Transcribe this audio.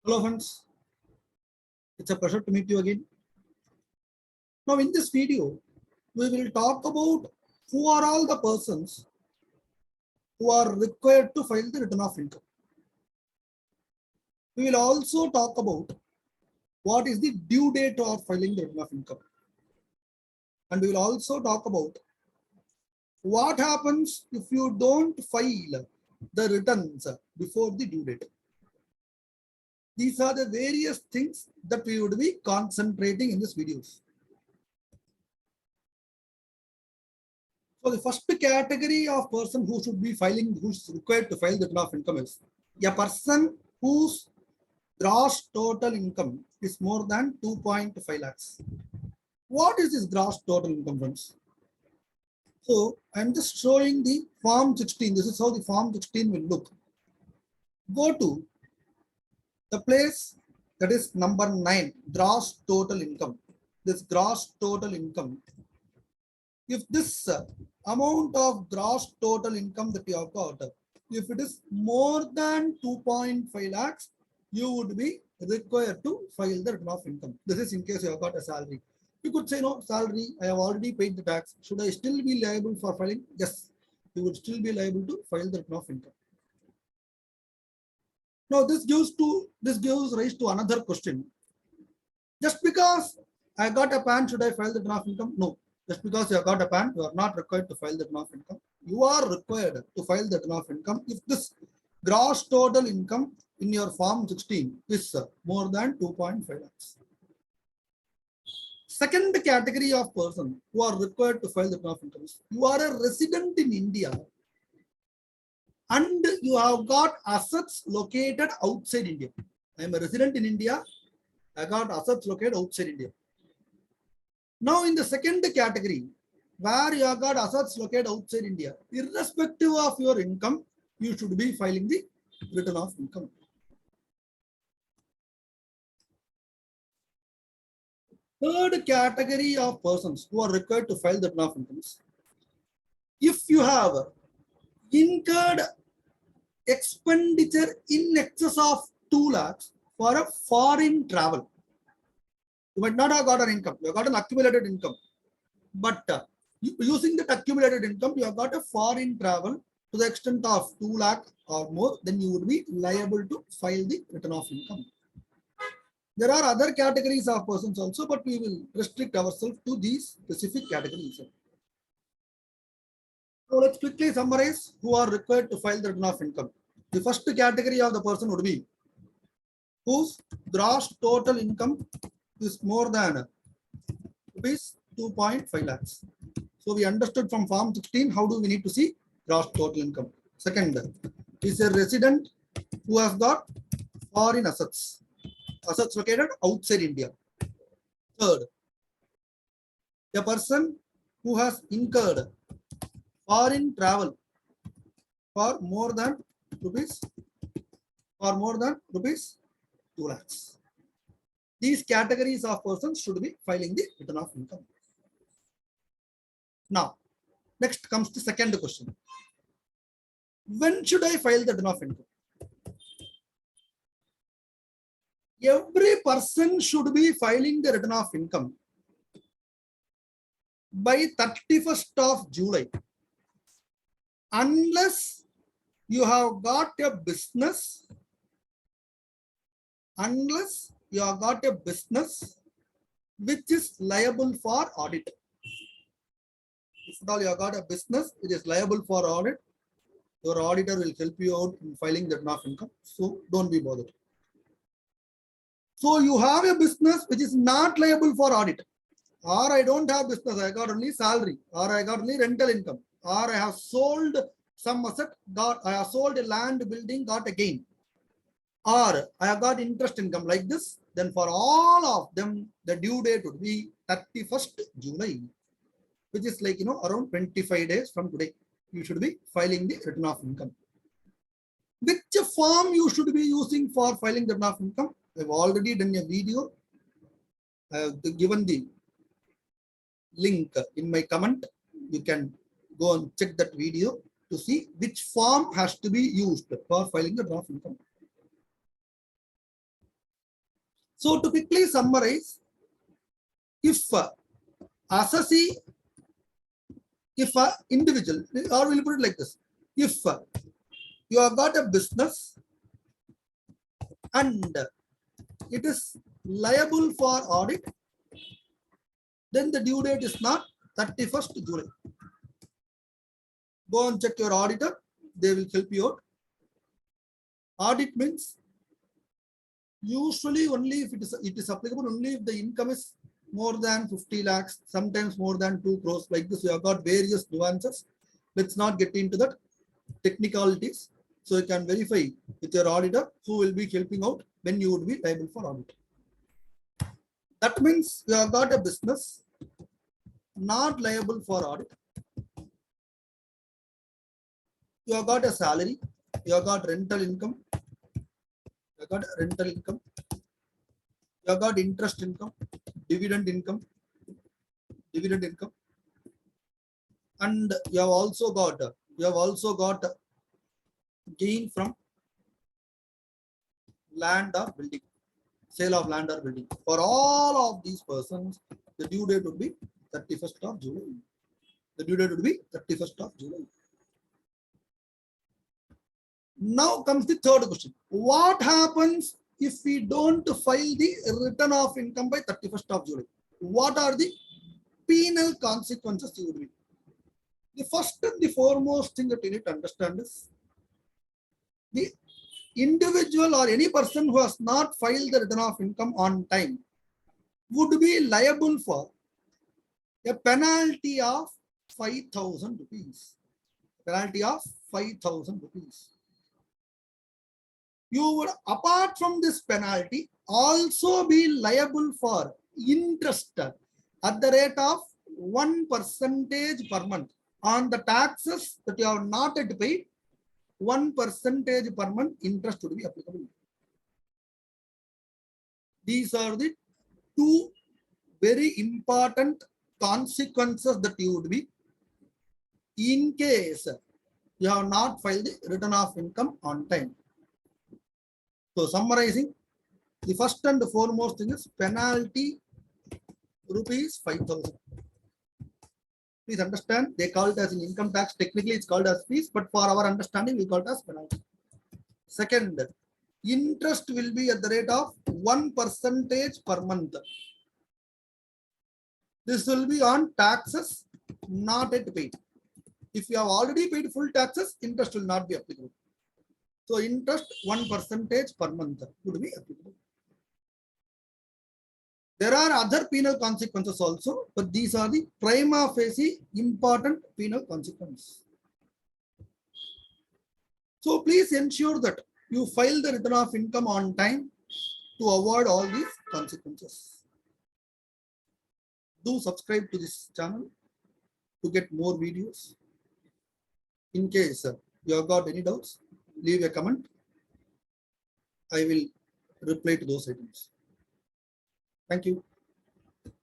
Hello friends, it's a pleasure to meet you again. Now in this video, we will talk about who are all the persons who are required to file the return of income. We will also talk about what is the due date of filing the return of income. And we will also talk about what happens if you don't file the returns before the due date. These are the various things that we would be concentrating in this videos. So the first category of person who should be filing, who's required to file the return of income is a person whose gross total income is more than 2.5 lakhs. What is this gross total income, friends? So I'm just showing the form 16. This is how the form 16 will look. Go to the place that is number 9, gross total income. This gross total income. If this amount of gross total income that you have got, if it is more than 2.5 lakhs, you would be required to file the return of income. This is in case you have got a salary. You could say, no, salary, I have already paid the tax. Should I still be liable for filing? Yes, you would still be liable to file the return of income. Now, this gives rise to another question. Just because I got a PAN, should I file the return of income? No. Just because you have got a PAN, you are not required to file the return of income. You are required to file the return of income if this gross total income in your form 16 is more than 2.5 lakhs. Second category of person who are required to file the return of income is you are a resident in India and you have got assets located outside India. I am a resident in India. I got assets located outside India. Now, in the second category, where you have got assets located outside India, irrespective of your income, you should be filing the return of income. Third category of persons who are required to file the return of income is if you have incurred expenditure in excess of 2 lakhs for a foreign travel. You might not have got an income, you have got an accumulated income. But using that accumulated income, you have got a foreign travel to the extent of 2 lakh or more, then you would be liable to file the return of income. There are other categories of persons also, but we will restrict ourselves to these specific categories. So let's quickly summarize who are required to file the return of income. The first category of the person would be whose gross total income is more than rupees 2.5 lakhs. So we understood from form 16 how do we need to see gross total income. Second is a resident who has got foreign assets located outside India. Third, a person who has incurred foreign travel for more than rupees 2 lakhs. These categories of persons should be filing the return of income. Now, next comes the second question. When should I file the return of income? Every person should be filing the return of income by 31st of July. Unless you have got a business, which is liable for audit. If at all you have got a business, it is liable for audit. Your auditor will help you out in filing the return of income. So don't be bothered. So you have a business which is not liable for audit. Or I don't have business, I got only salary, or I got only rental income, or I have sold some asset, I have sold a land building, got a gain, or I have got interest income like this, then for all of them, the due date would be 31st July, which is like, around 25 days from today. You should be filing the return of income. Which form you should be using for filing the return of income? I've already done a video. I have given the link in my comment. You can go and check that video to see which form has to be used for filing the return of income. So to quickly summarize, if assessee, if a individual, or we'll put it like this, if you have got a business and it is liable for audit, then the due date is not 31st July. Go and check your auditor, they will help you out. Audit means usually only if it is applicable only if the income is more than 50 lakhs, sometimes more than 2 crores. Like this, you have got various nuances. Let's not get into that technicalities. So you can verify with your auditor who will be helping out when you would be liable for audit. That means you have got a business not liable for audit. You have got a salary, you have got rental income, you have got interest income, dividend income, and you have also got gain from land or building, sale of land or building. For all of these persons, the due date would be 31st of July. The due date would be 31st of July. Now comes the third question. What happens if we don't file the return of income by 31st of July? What are the penal consequences you would be? The first and the foremost thing that you need to understand is the individual or any person who has not filed the return of income on time would be liable for a penalty of 5,000 rupees. Penalty of 5,000 rupees. You would, apart from this penalty, also be liable for interest at the rate of 1% per month on the taxes that you have not yet paid. 1% per month interest would be applicable. These are the two very important consequences that you would be in case you have not filed the return of income on time. So summarizing, the first and the foremost thing is penalty rupees 5,000. Please understand, they call it as an income tax. Technically, it's called as fees, but for our understanding, we call it as penalty. Second, interest will be at the rate of 1% per month. This will be on taxes not yet paid. If you have already paid full taxes, interest will not be applicable. So interest 1% per month would be applicable. There are other penal consequences also, but these are the prima facie important penal consequences. So please ensure that you file the return of income on time to avoid all these consequences. Do subscribe to this channel to get more videos. In case you have got any doubts, leave a comment. I will reply to those items. Thank you.